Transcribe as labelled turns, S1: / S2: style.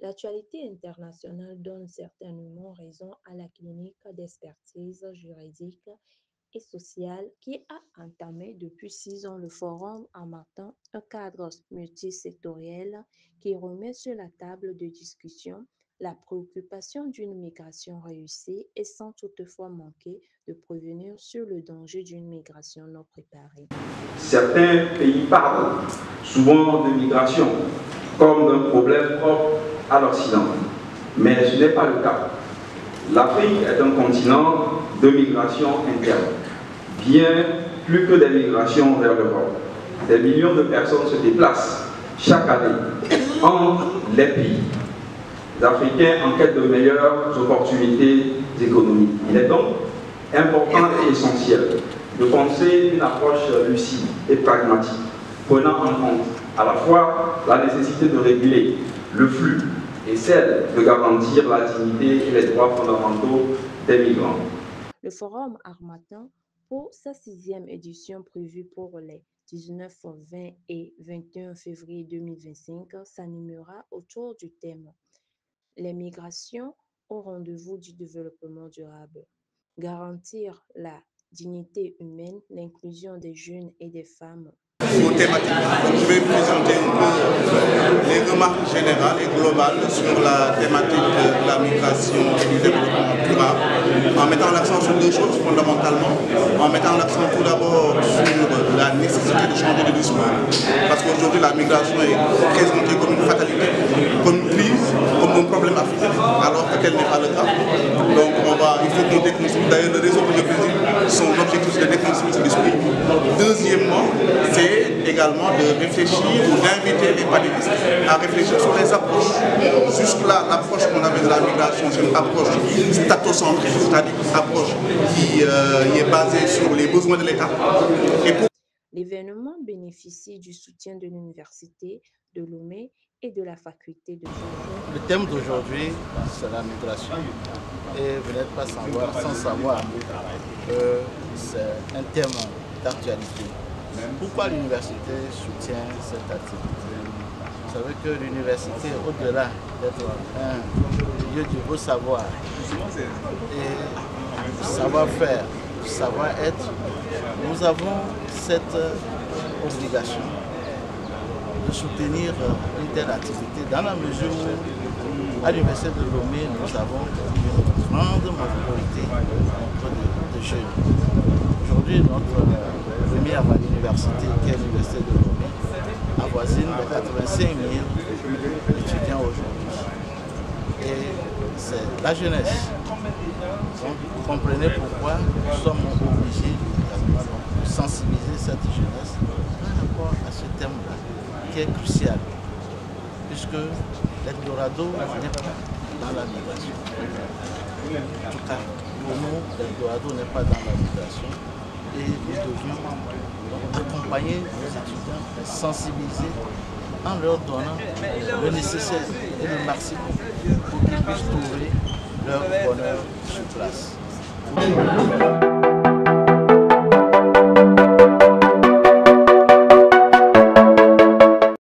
S1: L'actualité internationale donne certainement raison à la clinique d'expertise juridique et sociale qui a entamé depuis 6 ans le forum en marquant un cadre multisectoriel qui remet sur la table de discussion la préoccupation d'une migration réussie et sans toutefois manquer de prévenir sur le danger d'une migration non préparée.
S2: Certains pays parlent souvent de migration comme d'un problème propre à l'Occident, mais ce n'est pas le cas. L'Afrique est un continent de migration interne, bien plus que des migrations vers l'Europe. Des millions de personnes se déplacent chaque année entre les pays africains en quête de meilleures opportunités économiques. Il est donc important et essentiel de penser une approche lucide et pragmatique, prenant en compte à la fois la nécessité de réguler le flux et celle de garantir la dignité et les droits fondamentaux des migrants.
S1: Le forum Harmattan, pour sa 6e édition prévue pour les 19, 20 et 21 février 2025, s'animera autour du thème « Les migrations au rendez-vous du développement durable ». Garantir la dignité humaine, l'inclusion des jeunes et des femmes.
S3: Aux thématiques. Je vais présenter un peu les remarques générales et globales sur la thématique de la migration et du développement durable, en mettant l'accent sur deux choses fondamentalement, en mettant l'accent tout d'abord sur la nécessité de changer de discours, parce qu'aujourd'hui la migration est présentée comme une fatalité, comme une crise, comme un problème africain, alors que tel n'est pas le cas. Donc il faut qu'on déconstruise. D'ailleurs le réseau que je préside, son objectif c'est de déconstruire ce discours. Deuxièmement, c'est également de réfléchir ou d'inviter les panélistes à réfléchir sur les approches. Jusque-là, l'approche qu'on avait de la migration, c'est une approche statocentrée, c'est-à-dire une approche qui est basée sur les besoins de l'État.
S1: L'événement bénéficie du soutien de l'Université de Lomé et de la faculté de droit.
S4: Le thème d'aujourd'hui, c'est la migration. Et vous n'êtes pas sans savoir que c'est un thème d'actualité. Pourquoi l'université soutient cette activité? Vous savez que l'université, au-delà d'être un lieu du beau savoir et savoir-faire, savoir-être, nous avons cette obligation de soutenir une telle activité dans la mesure où, à l'université de Lomé, nous avons une grande majorité de jeunes. Aujourd'hui, notre première à l'université, qui est l'université de Lomé, avoisine de 85 000 étudiants aujourd'hui. Et c'est la jeunesse. Donc, vous comprenez pourquoi nous sommes obligés de sensibiliser cette jeunesse par rapport à ce thème-là, qui est crucial, puisque l'Eldorado n'est pas dans la migration. En tout cas, pour nous, l'Eldorado n'est pas dans la migration. Et nous devions accompagner nos étudiants, les sensibiliser en leur donnant le nécessaire et le maximum pour qu'ils puissent trouver leur bonheur sur place.